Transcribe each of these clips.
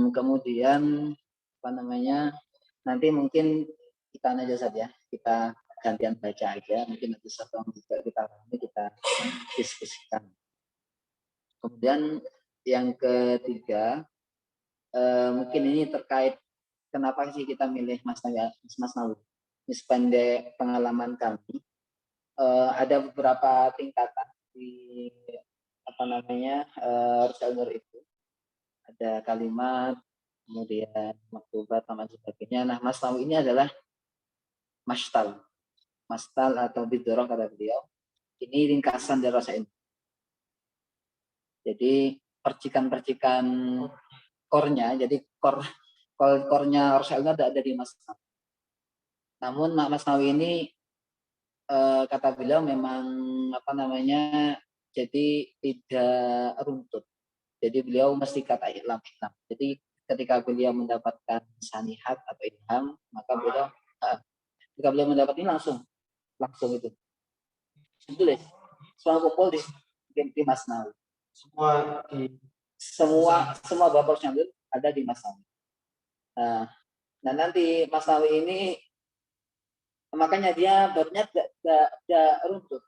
Kemudian apa namanya, nanti mungkin kita aja saja, kita gantian baca aja, mungkin nanti setelah kita diskusikan. Kemudian yang ketiga, mungkin ini terkait kenapa sih kita milih Mas Nawawi. Ini sependek pengalaman kami, ada beberapa tingkatan di apa namanya Rasul itu. Ada kalimat, kemudian maktubat sama sebagainya. Nah, Mas Nawawi ini adalah mastal atau bidoroh kata beliau. Ini ringkasan dari rasa ini. Jadi percikan-percikan kornya, jadi kornya Rasulullah ada di Mas Nawawi. Namun Mas Nawawi ini kata beliau memang apa namanya, jadi tidak runtut. Jadi beliau mesti kata ilham. Jadi ketika beliau mendapatkan sanihat atau ilham, maka beliau ketika beliau mendapat ini langsung itu. Tulis. Semua kumpul di Mas Nawawi. Semua bab yang ada di Mas Nawawi. Nah nanti Mas Nawawi ini makanya dia babnya tidak runtut.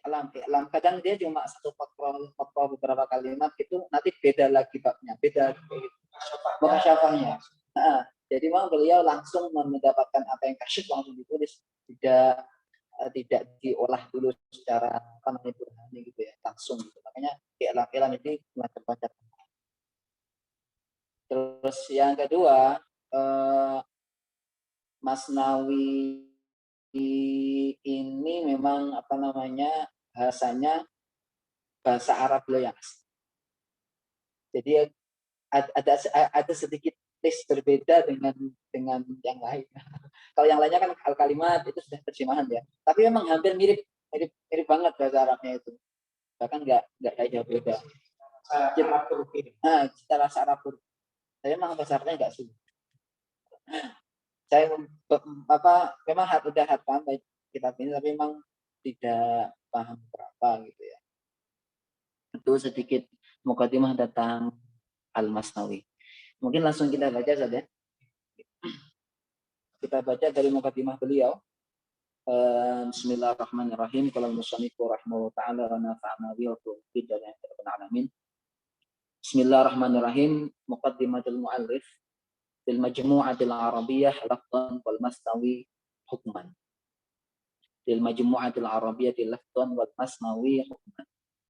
Alam kadang dia cuma satu faktor beberapa kalimat itu, nanti beda lagi babnya, beda mukasyafahnya. Jadi memang beliau langsung mendapatkan apa yang kasyif langsung ditulis, tidak diolah dulu secara apa namanya burhani gitu ya, langsung gitu. Makanya alam ini macam-macam. Terus yang kedua, Mas Nawawi ini memang apa namanya bahasanya bahasa Arab beliau yang asli. Jadi ada sedikit tes berbeda dengan yang lain. Kalau yang lainnya kan kalimat itu sudah terjemahan ya. Tapi memang hampir mirip banget bahasa Arabnya itu. Bahkan nggak jauh beda. Secara Arab saya memang bahasa Arabnya nggak sulit. Saya memang udah hatam kitab ini, tapi memang tidak paham berapa gitu ya. Itu sedikit mukadimah tentang Al-Masnawi. Mungkin langsung kita baca saja. Kita baca dari mukadimah beliau. Bismillahirrahmanirrahim. Qala al-musannifu rahimahullahu ta'ala wa nafa'ana bihi wa tawfiq dan alamin. Bismillahirrahmanirrahim. Muqaddimatul muallif fil majmu'atil arabiyyah lafdhan wal masnawi hukman. Fil majmu'atil arabiyyah lafdhan wal masnawi hukman.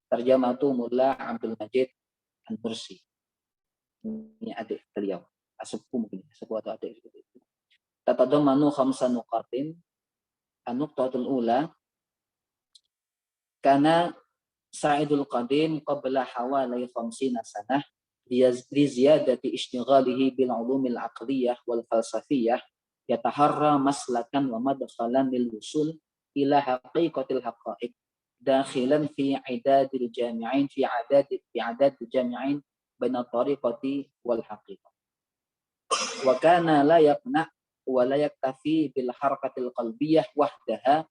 Tarjamatu Mullah Abdul Majid An-Nursi. Ini adik beliau. Sepupu mungkin, sepupu atau adik seperti itu. Tatadammanu khamsa nuqatin. An-nuqtatul ula kana Sa'idul Qadim qabla hawalai 50 sanah li ziyadati ishtighalihi bil ulumil aqliyah wal falsafiyah yataharra maslakan wa madkhalan lil wusul ila haqiqatil haqa'iq dakhilan fi idadil jami'in fi adadil jami'in baina tariqati wal haqiqah wa kana la yaqna wa la yaktafi bil harakatil qalbiyah wahdaha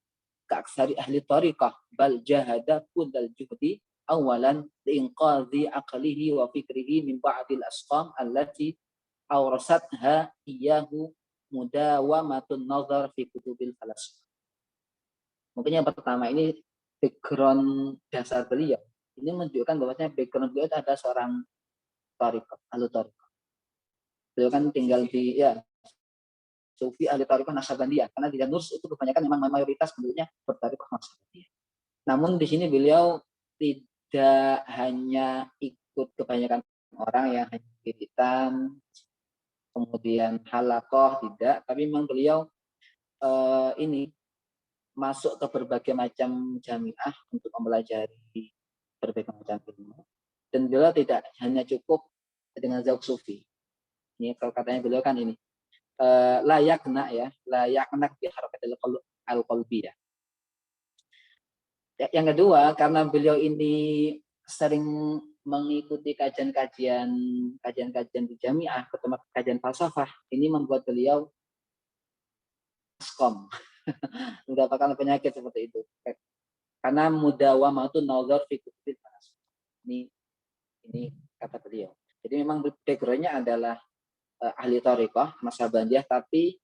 ka'aksari ahli tariqah bal jahada kullal juhdi awalan liinqadhi aqlihi wa fikrihi min ba'dil asqam allati awrasatha iyyahu mudawamatun nazar fi kutubil falasifah. Mungkin yang pertama ini background dasar beliau. Ini menunjukkan bahwasanya background beliau itu ada seorang tariqah, ahli tariqah. Beliau kan tinggal di sufi ahli tariqah Naksabandiyah, karena di Nurs itu kebanyakan memang mayoritas penduduknya bertariqah Naksabandiyah. Namun di sini beliau tidak hanya ikut kebanyakan orang yang hanya wiritan, kemudian halakoh, tidak, tapi memang beliau ini masuk ke berbagai macam jamiah untuk mempelajari berbagai macam ilmu. Dan beliau tidak hanya cukup dengan zauk sufi. Ini kalau katanya beliau kan ini layakna bi harakatil al-qalbiyah. Yang kedua, karena beliau ini sering mengikuti kajian-kajian di jamiah, terutama kajian falsafah, ini membuat beliau askom, mendapatkan penyakit seperti itu. Karena mudawamah itu nazar fi kutubil falasifah. Ini kata beliau. Jadi memang background-nya adalah ahli thariqah, Naksabandiyah, tapi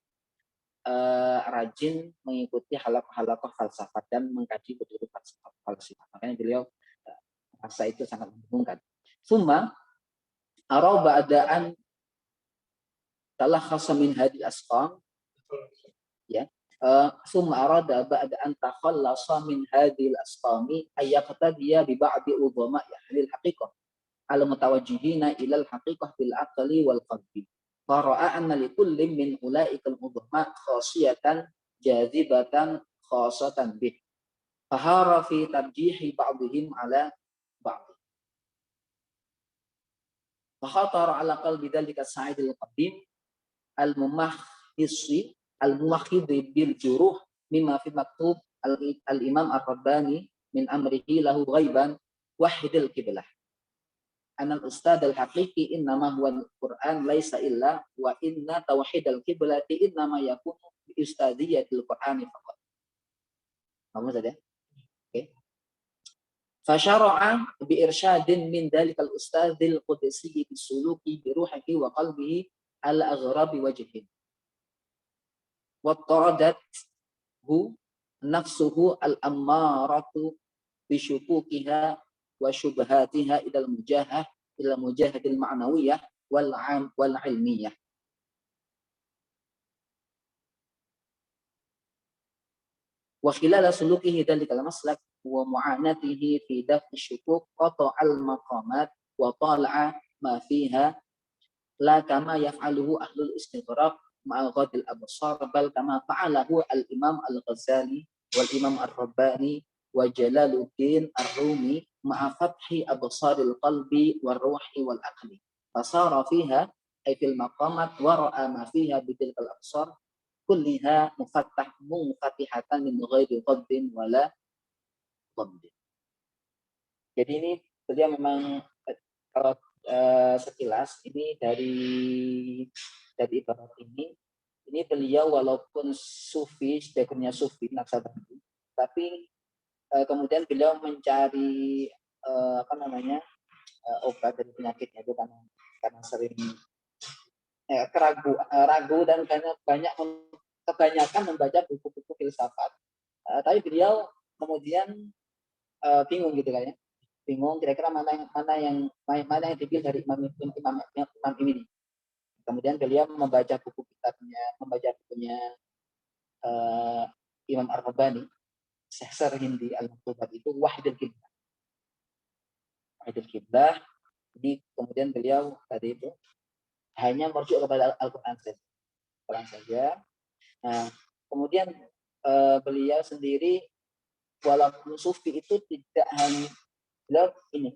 rajin mengikuti halakoh falsafat dan mengkaji betul falsafah. Makanya beliau merasa itu sangat menguntungkan. Summa araba adaan talakhasa min hadil asqam, ya. Summa arada ba'da an takhallasa min hadil asqami ayyaqtadiya bi ba'di udhama ahli al-haqiqah al-mutawajjihina ila al-haqiqah bil aqli wal qalbi. Fara'a anna li kullin min ulaikal udhama khasiyatan jazibatan khasatan bih. Fahara fi tarjihi ba'dihim ala ba'd. Fakhatara ala qalbi dhalika as-sa'id al-qadim al-mumahhisi al-muwahhid bil juruh mimma fi maktub al-imam ar-rabbani min amrihi lahu ghaiban wahidil qiblah. Anal ustad al-haqiqi innama huwa al-Qur'an laisa illa wa inna tauhid al-qiblati innama yakunu bi ustadiyatil Qur'ani faqat. Kamu saja. Oke. Fasyara'a bi irsyadin min dalikal ustadzil qudsi bisuluki bi ruhihi wa qalbihi al-aghrabi wajhin. Wa taradat hu nafsuhu al-ammaratu bi syukukiha wa syubhatiha ila mujahadil ma'nawiyah wal ilmiyah. Wa khilala sulukihi dalikal maslak wa mu'anatihi fi daf'i syukuk qata'al maqamat wa tala'a ma fiha la kama yaf'aluhu ahlul istighraq ma'a ghadil absar bal kama fa'alahu al-imam al-Ghazali wal imam ar-Rabbani wa Jalaluddin ar-Rumi ma'a fathi absaril qalbi wal ruhi wal aqli fasara fiha ay fil maqamat wa ra'a ma fiha bitilkal absar kulliha munfatihatan min ghairi ghaddin wala ghaddin. Jadi ini beliau memang kalau sekilas ini dari ibarat ini beliau walaupun sufi, backgroundnya sufi Naksabandi, tapi kemudian beliau mencari obat dari penyakitnya itu karena sering ragu dan banyak kebanyakan membaca buku-buku filsafat. Tapi beliau kemudian bingung gitu kayaknya. Bingung kira-kira mana yang dipilih dari imam ini. Kemudian beliau membaca bukunya Imam Ar-Rabbani, Syekh Hindi Al-Maktubat itu Wahidul Qiblah. Wahidul Qiblah ini kemudian beliau tadi itu hanya merujuk kepada Al-Quran saja. Nah, kemudian beliau sendiri walaupun sufi itu tidak hanya beliau ini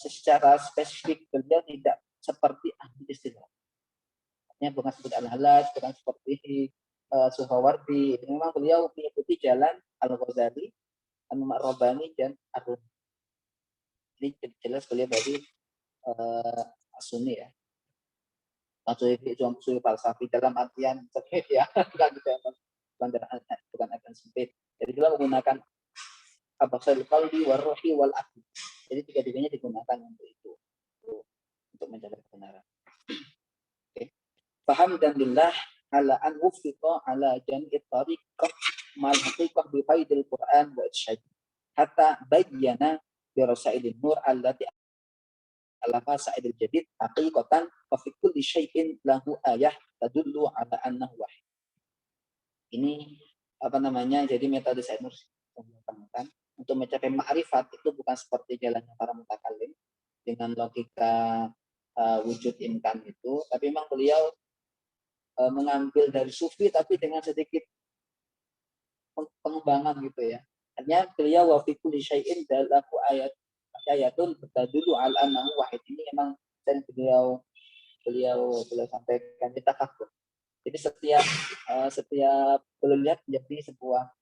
secara spesifik beliau tidak seperti ahli istilah. Artinya bukan seperti Al-Halaj, bukan seperti Suhawardi. Memang beliau mengikuti jalan Al-Ghazali, Al-Imam Ar-Rabbani dan Ar-Rumi. Ini jelas beliau dari Sunni ya. Maksudnya falsafi dalam artian sempit ya, bukan akan sempit. Jadi beliau menggunakan abasal qalbi warruhi wal aqli. Jadi tiga-tiganya digunakan untuk itu, untuk mencapai kebenaran. Oke. Faham dan lillah ala an wuffiqa ala jam'i tariqah mal haqiqah bi faidil Qur'an wa irsyad hatta bayyana bi rasailin nur allati alafa sa'idil jadid haqiqatan wa fi kulli syai'in lahu ayah tadullu ala annahu wahid. Ini apa namanya? Jadi metode Said Nursi untuk mencapai ma'rifat itu bukan seperti jalannya para mutakallim dengan logika wujud imkan itu, tapi memang beliau mengambil dari sufi tapi dengan sedikit pengembangan gitu ya. Artinya beliau wa fi kulli syai'in lahu ayatun tadullu ala annahu wahid. Ini memang sering beliau sampaikan di tafakkur. Jadi setiap beliau lihat menjadi sebuah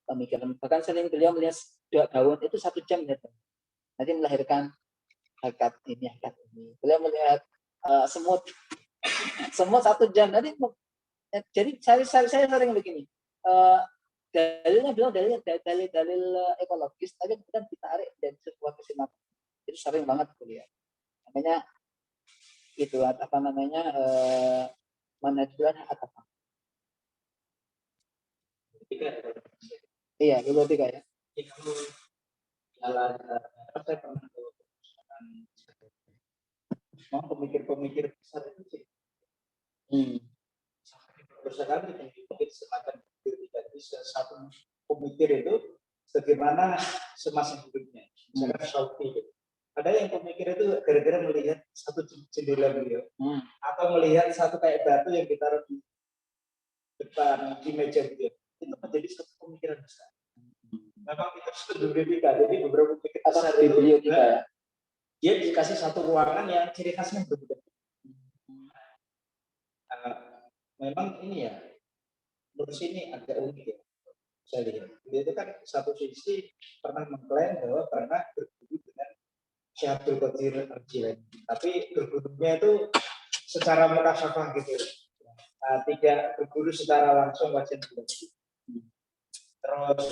pemikiran. Bahkan sering beliau melihat daun itu 1 jam ya. Nanti melahirkan hakikat ini. Beliau melihat semut 1 jam. Nanti jadi saya sering begini. Dalilnya bilang dalil ekologis, tapi kemudian ditarik dari sebuah kesimpulan. Itu sering banget beliau. Makanya itu apa namanya manajemen apa? Iya, dulu 3 ya. Kalau jalan saya pernah mau pemikir besar itu sih. Sekali pemikir semacam jadi satu pemikir itu bagaimana semasa hidupnya. Misalkan Shauqi gitu. Ada yang pemikir itu gara-gara melihat satu jendela beliau, atau melihat satu kayak batu yang ditaruh di depan di meja beliau, itu menjadi satu pemikiran besar. Memang itu studi biblika, jadi beberapa pemikir besar itu dia dikasih satu ruangan yang ciri khasnya berbeda. Memang ini ya, menurut ini agak unik ya. Saya lihat, dia itu kan satu sisi pernah mengklaim bahwa pernah berguru dengan Syekh Abdul Qadir Al-Jilani, tapi bergurunya itu secara mukasyafah gitu, tidak berguru secara langsung wajib belajar. Terus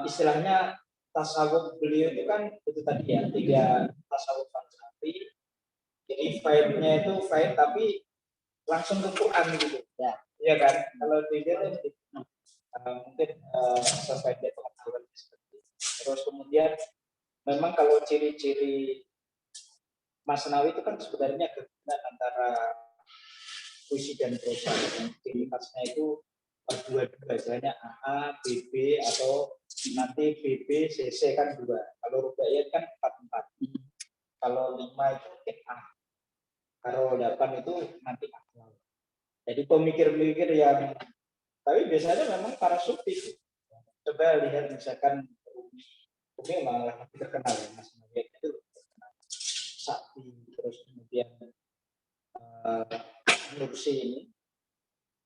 istilahnya tasawuf beliau itu kan itu tadi ya, 3 tasawuf falsafi. Jadi vibe-nya itu vibe tapi langsung ke Quran gitu ya. Iya kan? Kalau dia mungkin sampai dia pengetahuan seperti itu. Terus kemudian memang kalau ciri-ciri Masnawi itu kan sebenarnya gabungan antara puisi dan prosa. Ciri khasnya itu dua-duanya AA, BB atau nanti BB, CC kan 2. Kalau rubaiyat kan 4-4. Kalau 5 itu A. Kalau 8 itu nanti akhlak. Jadi pemikir-pemikir yang tapi biasanya memang para sufi. Coba lihat misalkan Umi malah lebih terkenal ya, Mas Nabi itu terkenal. Sakti, terus kemudian Nursi ini,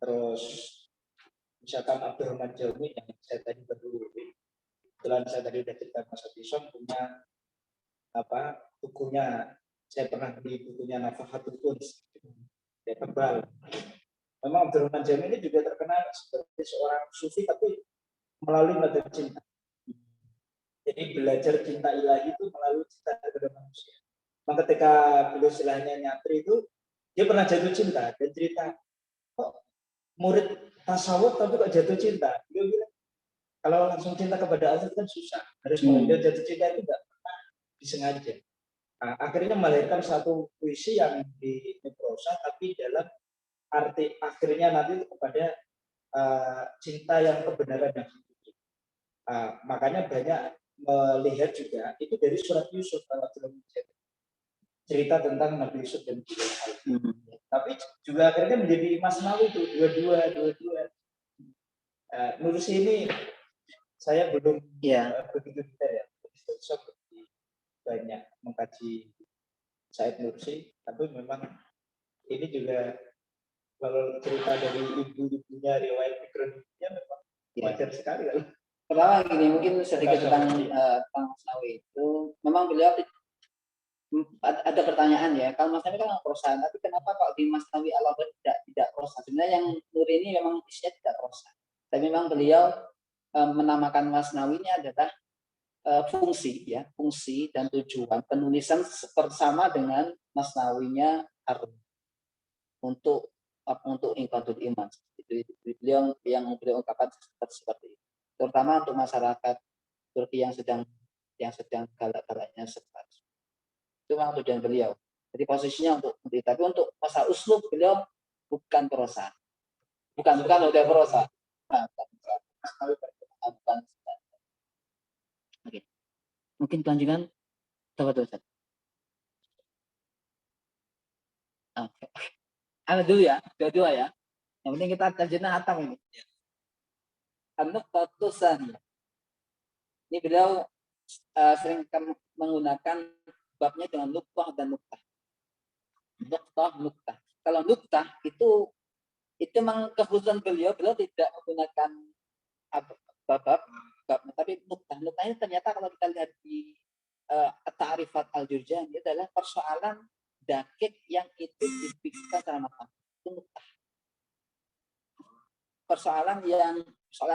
terus misalkan Abdurrahman Jaumi yang saya tadi baru kebetulan saya tadi udah cerita Mas Abdison punya bukunya, saya pernah beli bukunya Nafahatul Quds, dia tebal. Memang Abdurrahman Jaumi ini juga terkenal sebagai seorang sufi tapi melalui metode cinta. Jadi belajar cinta ilahi itu melalui cinta kepada manusia. Nah, ketika beliau istilahnya nyantri itu, dia pernah jatuh cinta dan cerita, kok murid tasawuf tapi kok jatuh cinta? Dia bilang, kalau langsung cinta kepada Allah itu kan susah. Harus dia jatuh cinta itu tidak pernah disengaja. Nah, akhirnya melahirkan satu puisi yang di prosa tapi dalam arti akhirnya nanti kepada cinta yang kebenaran yang hakiki. Makanya banyak melihat juga itu dari surat Yusuf kalau belum cerita tentang Nabi Yusuf dan tapi juga akhirnya menjadi Masnawi itu dua-dua. Nursi ini saya belum begitu detail ya, banyak mengkaji Said Nursi, tapi memang ini juga kalau cerita dari ibu-ibunya riwayat background-nya memang wajar sekali kan. Pertama gini, mungkin sedikit tentang Masnawi itu, memang beliau ada pertanyaan ya, kalau Masnawi kan prosa, tapi kenapa kalau di Masnawi Al-Awwal tidak prosa? Sebenarnya yang Nur ini memang isinya tidak prosa, tapi memang beliau menamakan Masnawinya adalah fungsi ya, fungsi dan tujuan penulisan bersama dengan Masnawinya untuk Iqadul Iman. Itu beliau yang beliau ungkapkan seperti itu. Terutama untuk masyarakat Turki yang sedang galak-galaknya seperti itu memang tujuan beliau. Jadi posisinya untuk tapi untuk masa uslub beliau bukan prosa. Bukan udah prosa. Nah, bukan. Oke. Mungkin kelanjutan coba. Oke. Ada dulu ya, dua ya. Yang penting kita kajian hatam ini. An-nuqtatu tsaniyah. Ini beliau sering menggunakan babnya dengan nuqtah dan nuqtah. Nuqtah. Kalau nuqtah itu memang kekhususan beliau tidak menggunakan bab, tapi nuqtah. Nuqtah ini ternyata kalau kita lihat di Ta'rifat Al-Jurjani adalah persoalan dakik yang itu dipikirkan secara matang. Itu nuqtah. Persoalan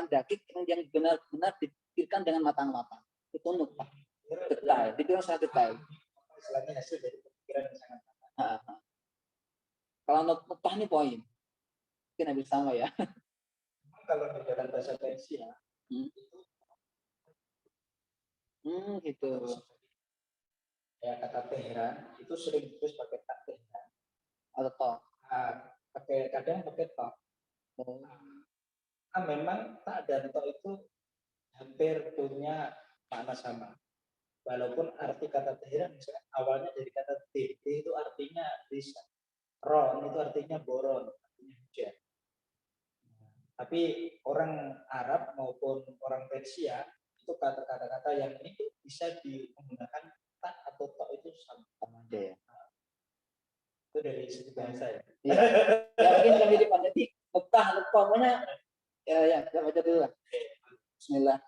dakik yang benar-benar dipikirkan dengan matang-matang. Itu nuqtah. Detail. Dipikirkan sangat detail. Istilahnya hasil dari pemikiran yang sangat matang. Kalau nuqtah ini poin. Mungkin habis sama ya. Kalau di dalam bahasa Persia gitu. Ya kata Tehran itu sering terus pakai tak Tehran atau toh. Kadang pakai toh. Memang tak dan toh itu hampir punya makna sama. Walaupun arti kata Tehran misalnya awalnya dari kata T itu artinya risa. Ron itu artinya boron, artinya hujan. Tapi orang Arab maupun orang Persia itu kata-kata yang ini bisa menggunakan tak atau tok itu sama aja ya. Itu dari segi bahasa ya. Ya mungkin kami jadi pokoknya ya kita baca dulu lah. Bismillah.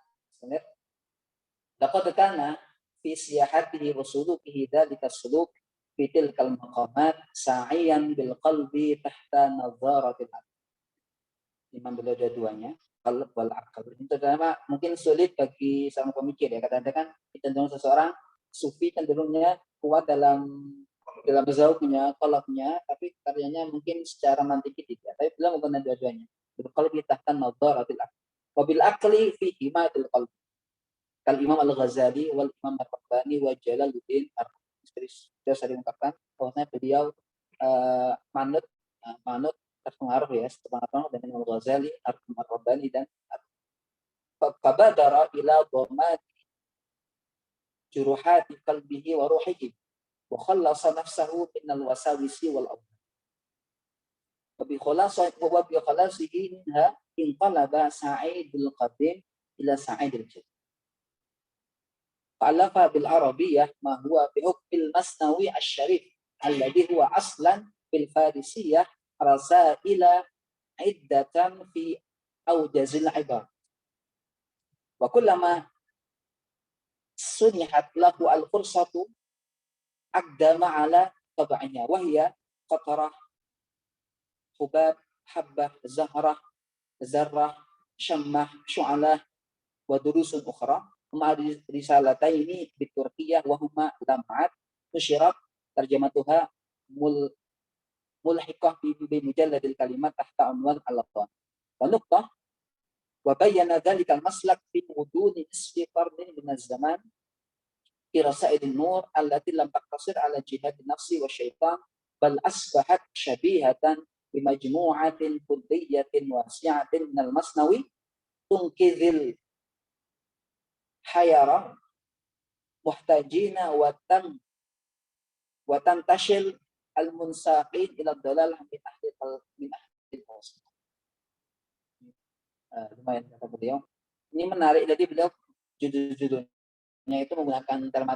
Laqad kana fi siyahatihi wa sulukihi dzalika suluk fi tilkal maqamat sa'iyan bil qalbi tahta nadharatil aql. Imam beliau dua-duanya qalb wal aql. Itu adalah mungkin sulit bagi seorang pemikir ya. Kadang-kadang cenderung seseorang sufi cenderungnya kuat dalam zauqnya, qalbnya, tapi karyanya mungkin secara mantiki tidak. Tapi beliau menggunakan dua-duanya. Bil qalbi tahta nadharatil aql. Wa bil aqli fi himayatil qalb. Kal Imam Al-Ghazali wal Imam Ar-Rabbani wa Jalaluddin Ar-Rabbani. Saya sering mengatakan bahwasanya beliau manut terpengaruh ya sepengaruh dengan Imam Al-Ghazali, Ar-Rabbani dan fabadara ila dhammat juruhati qalbihi wa ruhihi wa khallasa nafsahu min al-wasawisi wal awham. Wa bi khalasihi minha inqalaba sa'idul qadim ila sa'idil jadid. Fa'alafa bil Arabiyyah ma huwa bi hukmil Masnawi asy-Syarif alladhi huwa aslan bil Farisiyah rasaila iddatan fi awjazil ibar. Wa kullama sunihat lahu al-fursatu aqdama ala tab'anya wa hiya qatarah hubab habbah zahrah zarrah syammah syu'alah wa durusun ukhra ma risalataini biturkiyah wa huma lam'at nusyirat tarjamatuha mulhiqah bi mujalladil kalimat tahta unwan al-lafdh wa nuqtah wa bayyana dhalika al-maslak fi wuduni isfi qarnin min az-zaman fi rasail an-nur allati lam taqtasir ala jihad an-nafsi wa syaitan bal asbahat syabihatan bi majmu'atin kulliyatin wasi'atin min al-Masnawi tunkidhil hayara muhtajina wa tantashil al-munsaqin ila dalal min ahli al-wasf. Lumayan kata beliau. Ini menarik, jadi beliau judul-judulnya itu menggunakan tema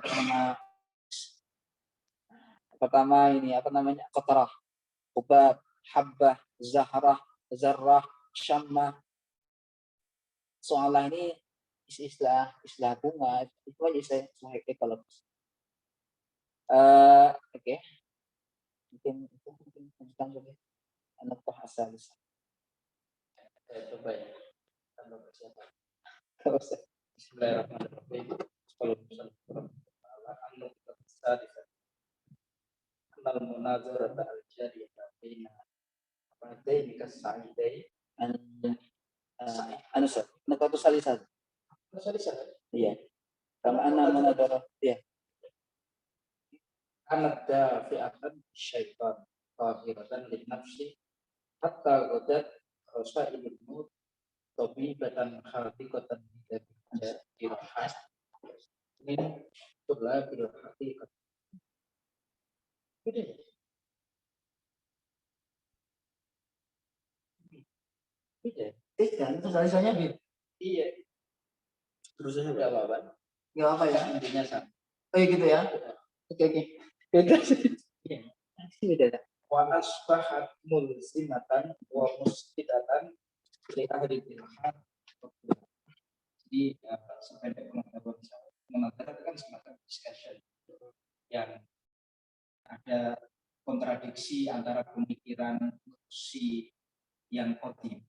pertama ini apa namanya qatarah, hubab, habbah, zahrah, zarrah, syammah. Soalnya ini istilah bunga, itu aja istilah ekologis. Oke. Mungkin lanjutkan dulu. Anak bahasa bisa. Coba ya. Bismillahirrahmanirrahim. Kalau misalnya anu bisa kenal munazarah al-jariyah baina hadaini kasa'idai anu Ustaz, nakatu salisan. salisan. Iya. Kama anna munazarah, iya. Anak dafi'atan syaitan tahiratan lin nafsi hatta ghadat rasailul maut tabibatan haqiqatan dari jirahat min tulabil haqiqat. Beda. Beda. Tidak, itu salisannya beda. Iya. Terusnya enggak apa-apa. Enggak apa ya? Intinya sama. Oh iya gitu ya. Oke. Beda sih. Iya. Beda. Wa asbahat mulzimatan wa musqidatan li ahli ilhad. Jadi sependek pengetahuan saya, mengenai kan semacam discussion yang ada kontradiksi antara pemikiran si yang kodim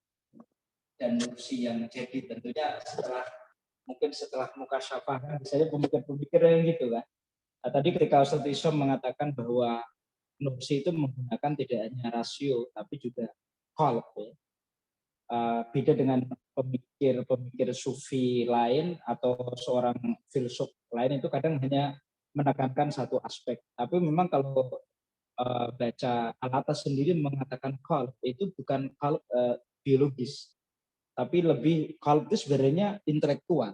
dan si yang jadi. Tentunya setelah mukasyafah misalnya pemikir-pemikir yang gitu kan. Nah, tadi ketika Ustaz Isom mengatakan bahwa nursi itu menggunakan tidak hanya rasio tapi juga qalb ya. Beda dengan pemikir sufi lain atau seorang filsuf lain itu kadang hanya menekankan satu aspek. Tapi memang kalau baca Al-Atas sendiri mengatakan qalb itu bukan qalb biologis, tapi lebih qalb itu sebenarnya intelektual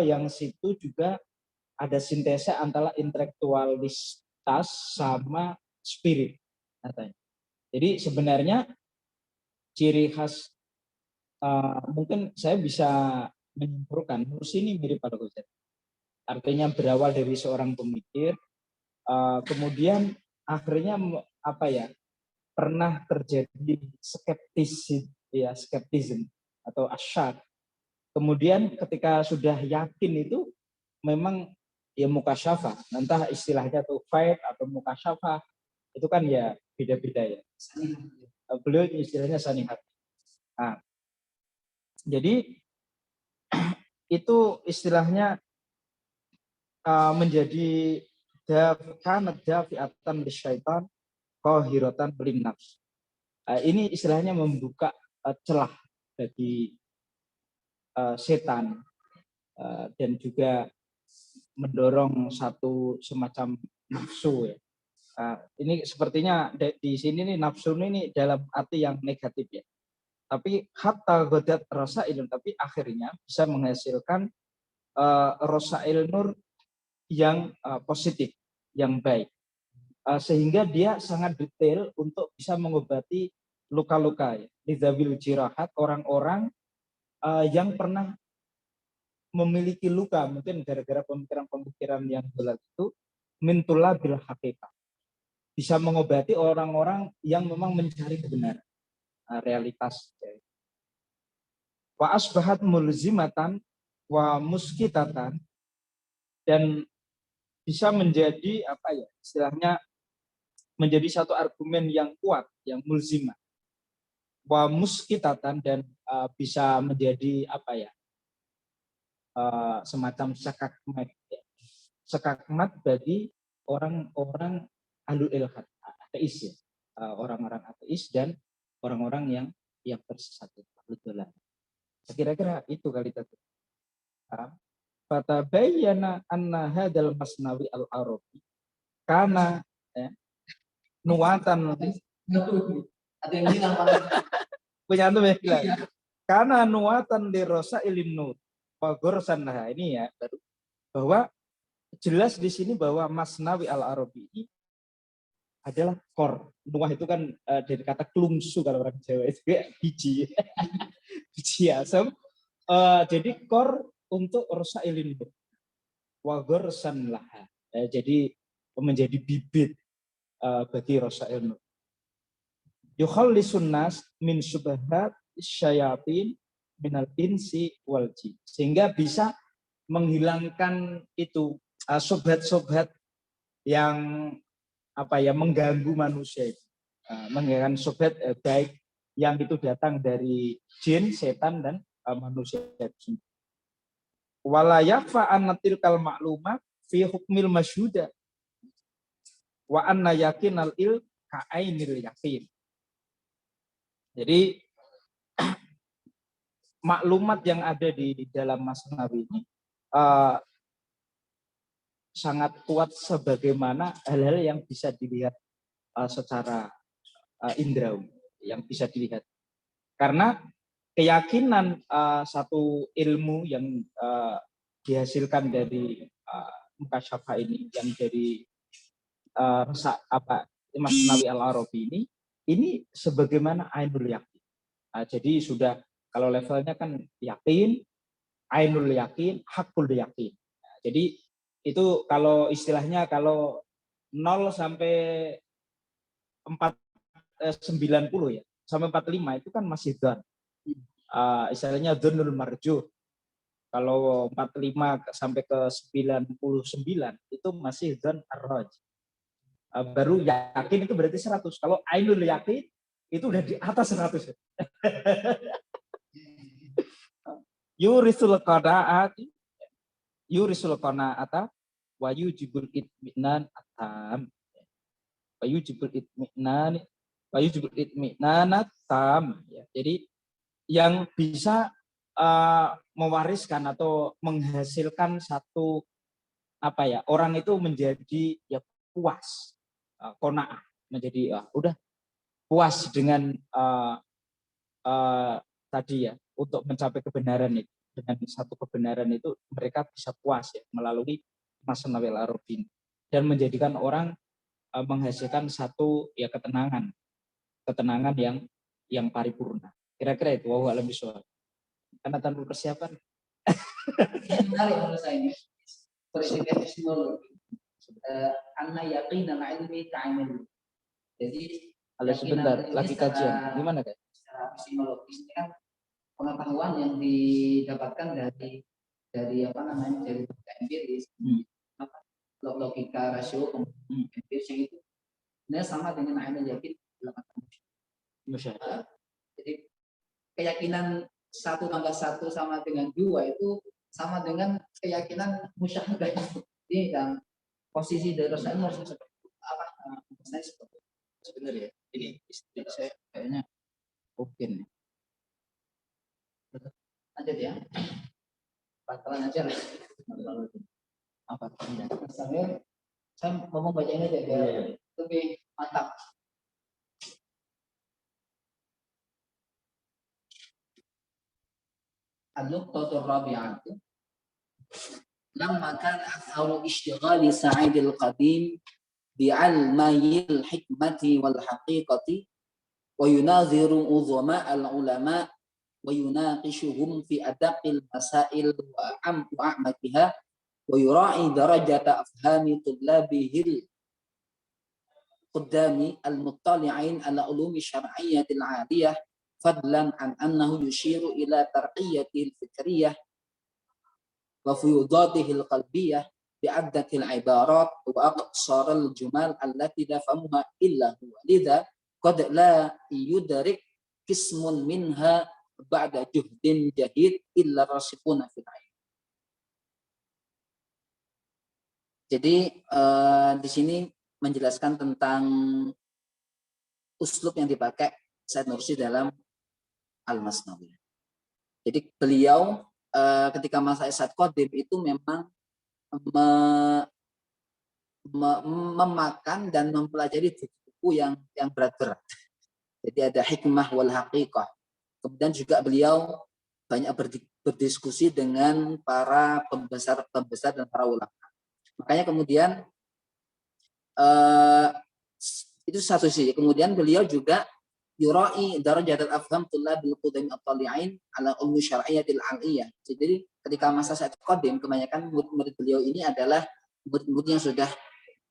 yang situ juga ada sintesa antara intelektualitas sama spirit katanya. Jadi sebenarnya ciri khas mungkin saya bisa menyimpulkan nursi ini mirip pada Ghazali. Artinya berawal dari seorang pemikir, kemudian akhirnya pernah terjadi skeptisisme atau asyad. Kemudian ketika sudah yakin itu memang ya mukasyafah, entah istilahnya tuh faid atau mukasyafah itu kan ya beda-beda ya. Beliau istilahnya sanihat. Nah, jadi itu istilahnya menjadi dafi'atan lisyaitan qahiratan linnafs. Ini istilahnya membuka celah bagi setan dan juga mendorong satu semacam nafsu ya. Ini sepertinya di sini nih nafsu ini dalam arti yang negatif ya. Tapi hatta ghadat rasailun, tapi akhirnya bisa menghasilkan rasail nur yang positif, yang baik. Sehingga dia sangat detail untuk bisa mengobati luka-luka ya. Lidzawil jirahat, orang-orang yang pernah memiliki luka mungkin gara-gara pemikiran-pemikiran yang gelap itu mintula bil haqiqah. Bisa mengobati orang-orang yang memang mencari kebenaran, realitas. Wa asbahat mulzimatan wa muskitatan, dan bisa menjadi istilahnya menjadi satu argumen yang kuat, yang mulzimah. Wa muskitatan, dan bisa menjadi semacam sekakmat bagi orang-orang ahlul ilhad, ateis ya. Orang-orang ateis dan orang-orang yang tersesat, betul. Kira-kira itu kali tadi. Fatabayyana anna hadzal masnawi al-arabi karena nuwatan ada yang bilang punya antum ya. Karena nuwatan li rasailin nur wa ghursan. Nah, ini ya bahwa jelas di sini bahwa masnawi al-arabi ini adalah kor. Nuwah itu kan dari kata klungsu kalau orang Jawa itu ya, biji. Biji asam. Jadi kor untuk rasailin nur wa ghursan laha. Jadi menjadi bibit bagi rasail nur. Yukhallisun nas min syubhat syayatin minal insi wal jin, sehingga bisa menghilangkan itu subhat-subhat yang mengganggu manusia itu, menghilangkan subhat baik yang itu datang dari jin, setan dan manusia itu. Wala yafa anna tilkal ma'lumat fi hukmil masyhuda wa anna yakinal il ka'ainil yakin. Jadi maklumat yang ada di dalam Masnawi ini sangat kuat sebagaimana hal-hal yang bisa dilihat secara indrawi, yang bisa dilihat. Karena keyakinan satu ilmu yang dihasilkan dari mukasyafah ini, yang dari Masnawi Al-Arabi ini sebagaimana ainul yakin. Jadi sudah kalau levelnya kan yakin, ainul yakin, hakul yakin. Jadi itu kalau istilahnya kalau 0 sampai 90 ya, sampai 45 itu kan masih dzan. Istilahnya dzannul marjuh. Kalau 45 sampai ke 99 itu masih dzan ar-raj. Baru yakin itu berarti 100. Kalau ainul yakin itu udah di atas 100. Yurisul qanaata wa yujibul itminan atam. Wa yujibul itminan atam. Jadi yang bisa mewariskan atau menghasilkan satu orang itu menjadi ya puas, qanaah, menjadi udah puas dengan tadi ya, untuk mencapai kebenaran itu, dengan satu kebenaran itu mereka bisa puas ya melalui Masnawi Al-Arabi dan menjadikan orang menghasilkan satu ya ketenangan yang paripurna. Kira-kira itu wa alam bisawab. Karena tanpa persiapan. Menarik menurut saya ini. Presiden epistemologi. Anna yaqinan ilmi ka'ainil. Jadi halo sebentar, lagi kajian. Gimana Kak? Secara epistemologis ini kan pengetahuan yang didapatkan dari dari empiris, logika rasio, empiris yang itu sebenarnya sama dengan ainul yakin dalam masyarakat. Jadi keyakinan 1 tambah 1 sama dengan 2 itu sama dengan keyakinan musyahadah. Jadi dalam posisi dari Rasulullah seperti apa? Saya seperti sebenarnya ini istri saya kayaknya mungkin lanjut ya. Bakalan aja lah. Apa? Saya mau baca ini aja biar lebih mantap. النقطة الرابعة لما كان أكثر اشتغال سعيد القديم بعلمي الحكمة والحقيقة ويناظر عظماء العلماء ويناقشهم في أدق المسائل وأعمقها ويراعي درجة أفهام طلابه القدام المطلعين على علوم الشرعية العالية فضلا عن أنه يشير إلى ترقيته الفكرية وفيوضاته القلبية بعدة العبارات وأقصار الجمال التي لا يفهمها إلا هو لذا قد لا يدرك قسم منها بعد جهد جهيد إلا الراسخون في العلم. Jadi di sini menjelaskan tentang uslub yang dipakai Said Nursi dalam Al-Masnawi. Jadi beliau ketika masa Said Qadim itu memang memakan dan mempelajari buku-buku yang berat-berat. Jadi ada hikmah wal haqiqah. Kemudian juga beliau banyak berdiskusi dengan para pembesar dan para ulama. Makanya kemudian itu satu sisi. Kemudian beliau juga yura'i darajat al-afham tullabil qudam at-tali'in ala ummi syar'iyyatil 'aliyah. Jadi ketika masa Said Qadim kebanyakan murid-murid beliau ini adalah murid-murid yang sudah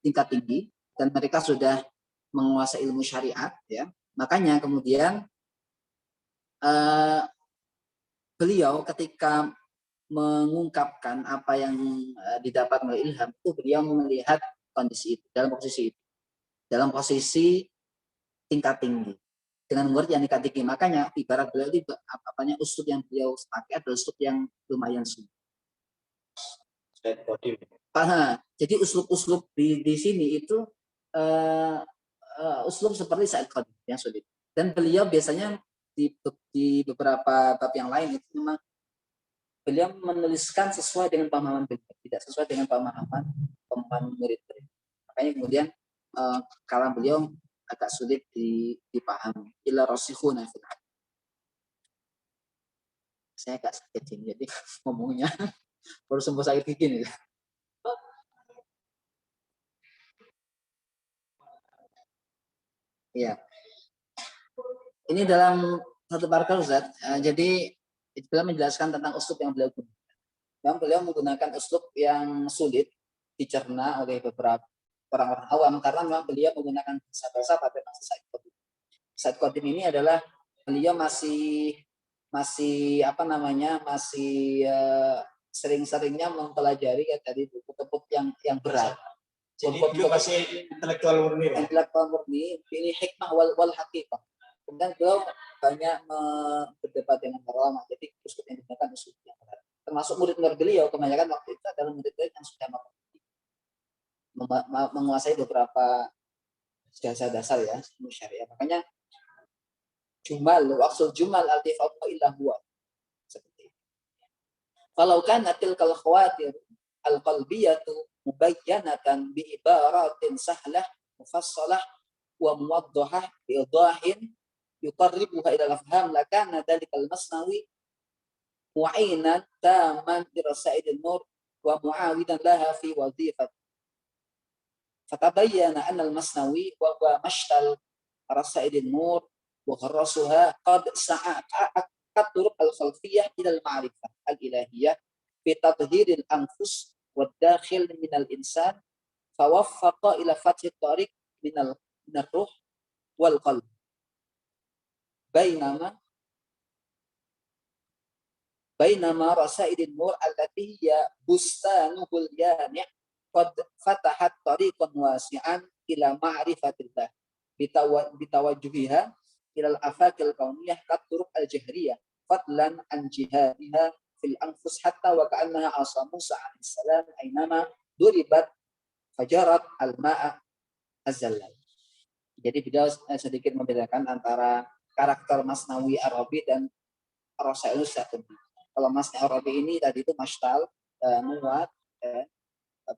tingkat tinggi dan mereka sudah menguasai ilmu syariat ya. Makanya kemudian beliau ketika mengungkapkan apa yang didapat melalui ilham itu beliau melihat kondisi itu dalam posisi tingkat tinggi. dengan murid yang dikatiki. Makanya ibarat beliau itu uslub yang beliau pakai adalah uslub yang lumayan sulit. Jadi uslub-uslub di sini itu uslub seperti Sa'id Qadim yang sulit. Dan beliau biasanya di beberapa bab yang lain itu memang beliau menuliskan sesuai dengan pemahaman beliau, tidak sesuai dengan pemahaman murid beliau. Makanya kemudian kalam beliau agak sulit dipahami. Illa rasikhuna fil hadits. Saya agak sakit ini, jadi ngomongnya baru sembuh sakit gigi nih. Iya. Ini dalam satu paragraf Ustaz. Jadi beliau menjelaskan tentang uslub yang beliau gunakan. Memang beliau menggunakan uslub yang sulit dicerna oleh beberapa orang-orang awam karena memang beliau menggunakan bahasa pada masa Sa'id Qadim. Sa'id Qadim ini adalah beliau masih sering-seringnya mempelajari ya tadi buku-buku yang berat. Jadi beliau masih intelektual murni. Intelektual murni, ini hikmah wal haqiqah. Kemudian beliau banyak berdebat dengan para ulama. Jadi usul yang digunakan usul yang berat. Termasuk murid-murid beliau kebanyakan waktu itu adalah murid-murid yang sudah menguasai beberapa dasar-dasar ya syariah. Makanya waqsul jumal al-tifaqu illa huwa. Seperti itu. Kalau kan tilkal khawatir al-qalbiyatu mubayyanatan bi ibaratin sahlah mufassalah wa muwaddahah bi idahin yuqarribuha ila al-afham lakana dalikal masnawi mu'inan taman li rasaidin nur wa muawidan laha fi wadhifat. Fatabayyana anna al-masnawi wa huwa mashtal rasaidin nur wa gharrasuha qad sa'at turuq al-khalfiyah ila al-ma'rifah al-ilahiyah fi tadhhiril anfus wad dakhil min al-insan fawaffaqa ila fathi tariq min ar-ruh wal qalb bainama rasaidin nur allati hiya bustanuhul yani' qad fatahat tariqan wasi'an ila ma'rifatillah bitawajjuhiha ila al-afaqil kauniyah katuruq al-jahriyah fadlan an jihadiha fil anfus hatta wa ka'annaha asa Musa alaihi salam ainama duribat fajarat al-ma'a az-zallal. Jadi beliau sedikit membedakan antara karakter Masnawi Arabi dan Rasail Syatibi. Kalau Masnawi Arabi ini tadi itu mastal, muat,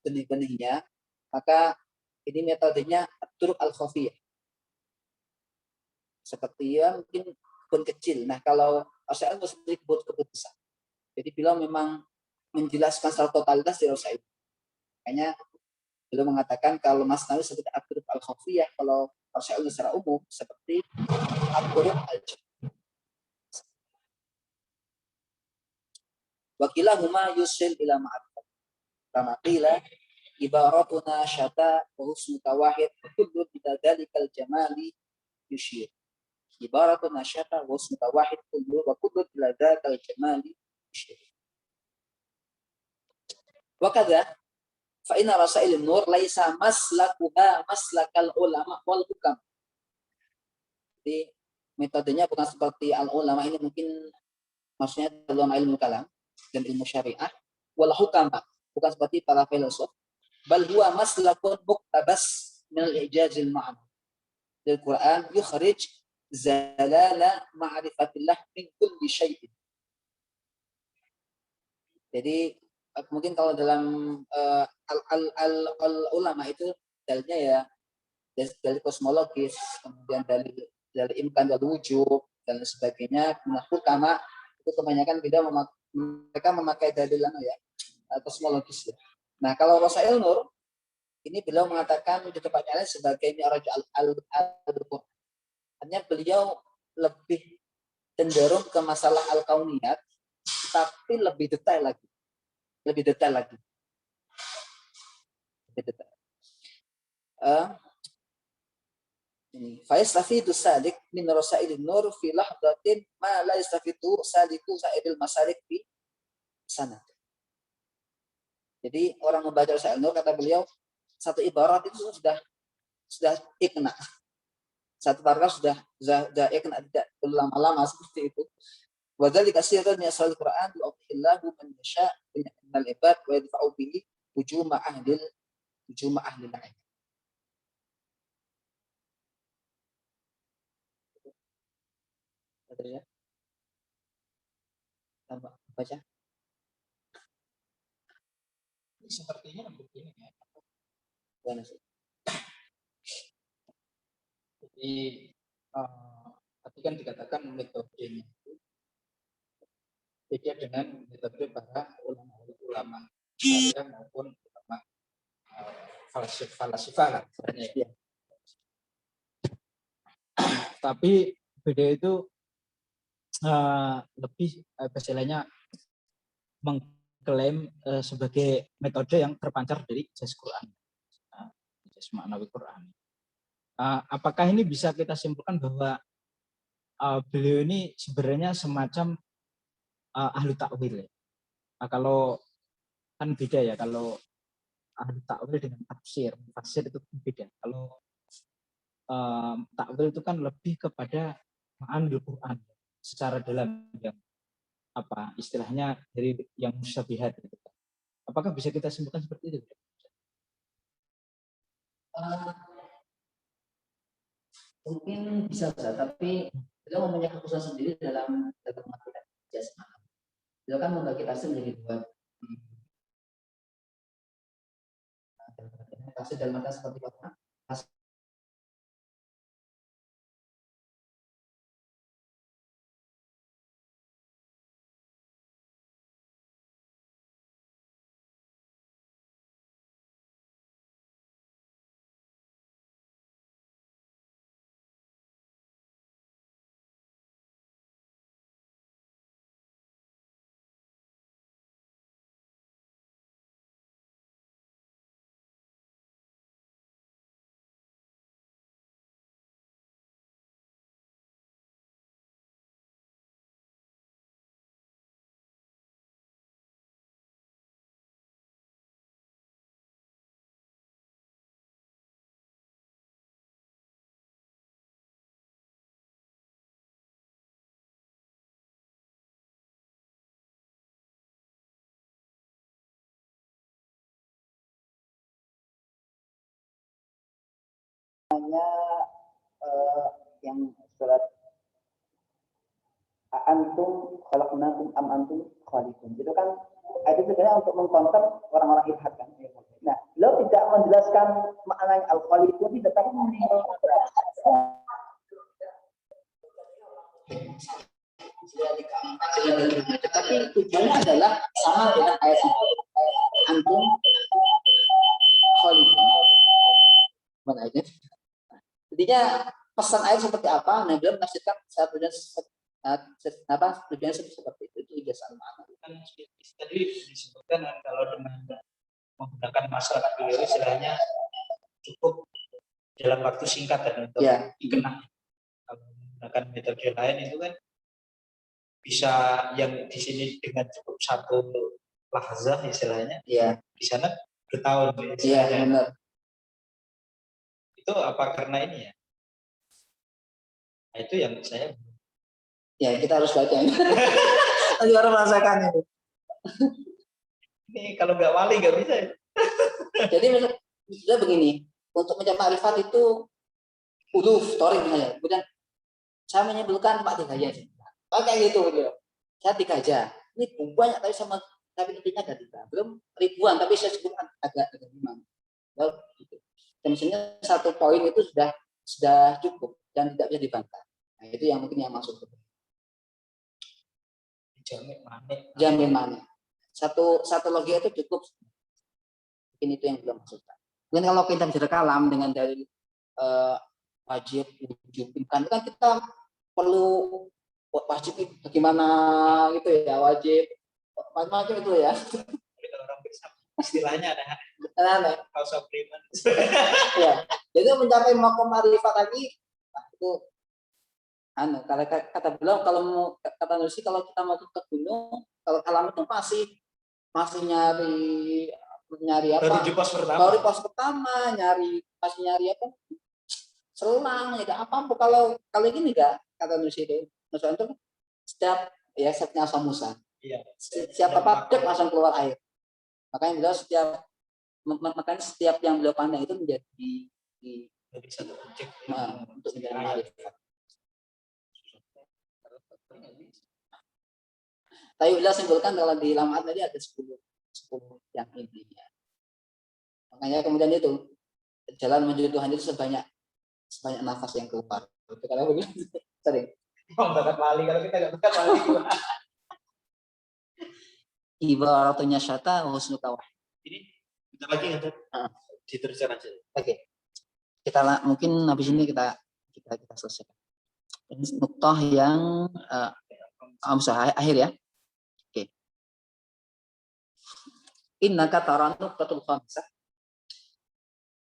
benih-benihnya, maka ini metodenya turuq al-khafiyah. Seperti ya mungkin kebun kecil. Nah kalau Rasail seperti kebun besar. Jadi beliau memang menjelaskan secara totalitas di Rasail. Makanya beliau mengatakan kalau Masnawi seperti turuq al-khafiyah, kalau Rasail secara umum seperti turuq al-jannah. Wakilahuma yusil ila ma'rifah. Kama qila ibaratuna syata wa husnu tawahid kullu bidadalikal jamali yushir. Ibaratuna syata wa husnu tawahid kullu wa kullu bidadalikal jamali yushir. Wa kadza fa inna rasailun nur laisa maslakuha maslakal ulama wal hukam. Jadi metodenya bukan seperti al ulama ini, mungkin maksudnya dalam ilmu kalam dan ilmu syariah, wal hukama, bukan seperti para filosof, bal huwa maslakun muktabas min al-ijazil ma'am. Dari Quran yukhrij zalala ma'rifatillah min kulli syai'in. Jadi mungkin kalau dalam al ulama itu dalilnya ya dari kosmologis, kemudian dari imkan dan wujud dan sebagainya. Nah, hukama itu kebanyakan mereka memakai dalil kosmologis ya. Nah, kalau Rasail Nur ini beliau mengatakan di tempatnya lain sebagai mi'raj al-Qur'an. Hanya beliau lebih cenderung ke masalah al-kauniyat, tapi lebih detail lagi. Ini faistafidu salik min rasailin nur fi lahdatin ma la yastafidu saliku sa'idil masalik fi sana. Jadi orang membaca Rasail Nur, kata beliau, satu ibarat itu sudah ikna. satu paragraf sudah ya kena tidak lama-lama seperti itu. Wadzalika sirrun yasal Quran yu'tillahu man yasha minal ibad wa yadfa'u bihi hujuma ahlil ilm. Ya. Baca. Sepertinya begini ya. Jadi tadi kan dikatakan metodenya itu beda dengan metode para ulama syariah maupun ulama falsafah sebenarnya. Tapi beda itu lebih istilahnya mengklaim sebagai metode yang terpancar dari ijaz Quran, ijaz maknawi Quran. Apakah ini bisa kita simpulkan bahwa beliau ini sebenarnya semacam ahli takwil? Kalau kan beda ya, kalau ahli takwil dengan tafsir itu beda. Kalau takwil itu kan lebih kepada ma'anil Quran secara dalam yang istilahnya dari yang musyabihat gitu. Apakah bisa kita simpulkan seperti itu? Mungkin bisa, tapi beliau mempunyai keputusan sendiri dalam mengatur ijaz makna. Beliau kan membagi tafsir menjadi dua. Tafsir dalam makna seperti apa? Yang surat antum khalaqnakum am antum khaliqun. Itu kan itu sebenarnya untuk mengkonter orang-orang ilhad kan. Nah, beliau tidak menjelaskan maknanya al-khaliqun tidak, tapi tapi tujuannya adalah sama dengan ayat itu. Antum khaliqun. Mana ayatnya? Intinya pesan ayat seperti apa? Nah, beliau menafsirkan tujuannya seperti itu ijaz al-ma'na. Tadi disebutkan kalau dengan menggunakan masyarakat beliau istilahnya cukup dalam waktu singkat dan untuk dikenal. Kalau menggunakan metode lain itu kan bisa yang di sini dengan cukup satu lahzah istilahnya, di sana bertahun istilahnya. Benar. Itu apa karena ini ya? Nah, itu yang saya kita harus baca. Nanti orang merasakan itu. Ini kalau nggak wali nggak bisa. Jadi sudah begini, untuk mencapai ma'rifat itu uluf, torik misalnya. Kemudian saya menyebutkan 4 aja. Kayak gitu. Saya 3 aja. Ini banyak tapi intinya ada 3. Belum ribuan, tapi saya sebutkan agak 5. Dan misalnya 1 poin itu sudah cukup dan tidak bisa dibantah. Nah, itu yang mungkin yang maksud. Jamin mana? Satu logika itu cukup. Mungkin itu yang belum maksudkan. Mungkin kalau kita bicara kalam dengan dalil wajib, wujub, imkan, itu kan kita perlu wajib bagaimana gitu ya, wajib macam-macam itu ya. Orang istilahnya ada house of agreement. Ya, jadi mencapai makom ma'rifat lagi, itu kalau kata beliau, kalau mau kata Nusi, kalau kita mau ke gunung, kalau alamat masih nyari apa? Baru di pos pertama. Baru pos pertama masih nyari apa? selang, tidak apa-apa. Kalau gini enggak, kata Nusi itu setiap ya setnya asal Musa. Iya. Siapa pakai langsung keluar air. Makanya beliau makanya setiap yang beliau pandang itu menjadi satu objek untuk menjadi marifat. Tapi beliau simpulkan kalau di lamaat tadi ada 10 yang intinya. Makanya kemudian itu jalan menuju Tuhan itu sebanyak nafas yang keluar. Itu kalau begitu sering. Bakat wali, kalau kita nggak bakat wali. Ibaratnya syata husnul tawah. Ini kita lagi nggak diteruskan aja. Oke. Kita mungkin habis ini kita selesaikan. Ini nuktah yang akhir ya. Oke. Innaka tara nuqtatul khamisah.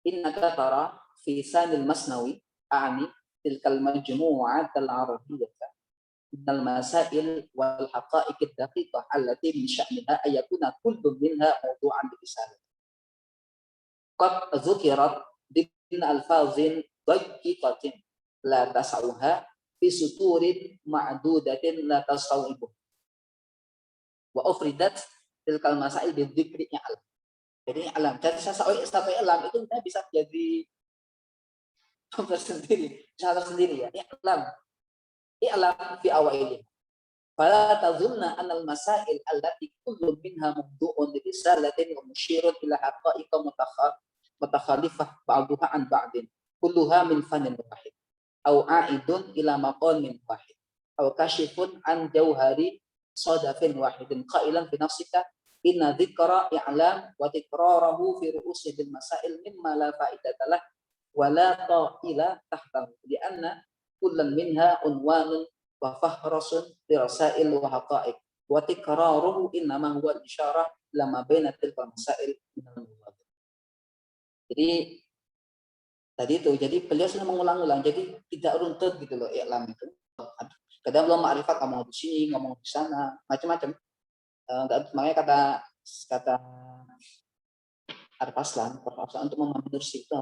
Innaka tara fi sanil masnawi a'ni tilkal majmu'at al-arabiyyah من المسائل والحقائق الدقيقة التي من شأنها أن يكون كل منها موضوعا لرسالة. قد ذكرت ضمن ألفاظ دقيقة لا تسعها في سطور معدودة لا تستوعبها. وأفردت تلك المسائل بالذكر أعلم. Jadi alam. Jadi sampai alam itu bisa jadi tersendiri ya. Alam. I'lam fi awailih. Fala tazunna anna al-masail allati kullu minha mawdu'un li risalatin wa musyirun ila haqa'iqa mutakhalifah ba'duha an ba'din. Kulluha min fannin wahid. Aw a'idun ila maqamin wahid. Aw kashifun an jawhari sadafin wahidin qailan fi nafsika inna dhikra i'lam wa tikrarahu fi ru'usi bil masail mimma la fa'idata lah wa la ta'ila tahtahu. Lianna kullan minha unwanun wa fahrasun li rasail wa haqa'iq wa tikraruhu innama huwa isyarah lama baina tilka masail min al-mawad. Jadi tadi itu beliau sudah mengulang-ulang, jadi tidak runtut gitu loh i'lam itu. Kadang belum ma'rifat ngomong di sini, ngomong di sana, macam-macam. Makanya kata Arfaslan untuk memahami nursi itu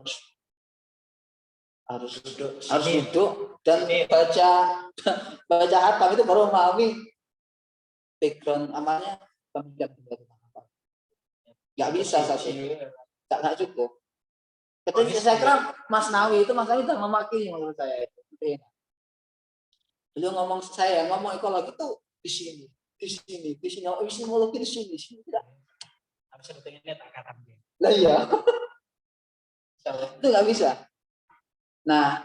harus duduk dan baca hatam itu baru memahami background amalnya pemikiran apa. Nggak bisa nggak cukup. Ketika saya kira Mas Nawi itu makanya sudah memaki menurut saya itu. Beliau ngomong ekologi itu di sini, epistemologi di sini tidak. Harusnya betulnya tak kata. Lah iya. Itu nggak bisa. Nah,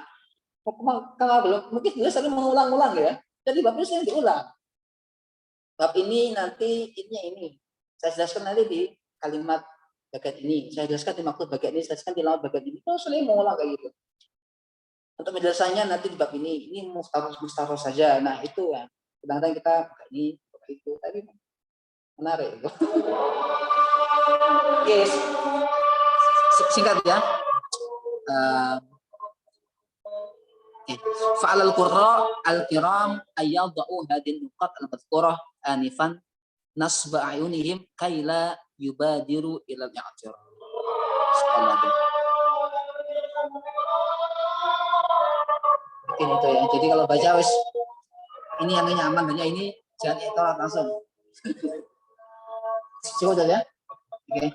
kalau belum mungkin dia sering mengulang-ulang ya. Jadi bab ini sering diulang. Bab ini nanti ini. Saya jelaskan nanti di kalimat bagian ini. Saya jelaskan di maksud bagian ini. Saya jelaskan di lawat bagian ini. Terus sering mengulang kayak gitu. Untuk penjelasannya nanti di bab ini. Ini mustafa saja. Nah itu ya. Kadang-kadang kita ini itu tadi menarik. Yes. Singkat ya. Fa'alal qurra al-kiram ayyadau hadin nuqat al-madhkurah anifan nasba ayunihim kaila yubadiru ila al-i'tiraf. Mungkin itu ya. Jadi kalau baca wis ini yang nyaman, hanya ini jangan i'tiraf langsung. Cukup ya. Oke.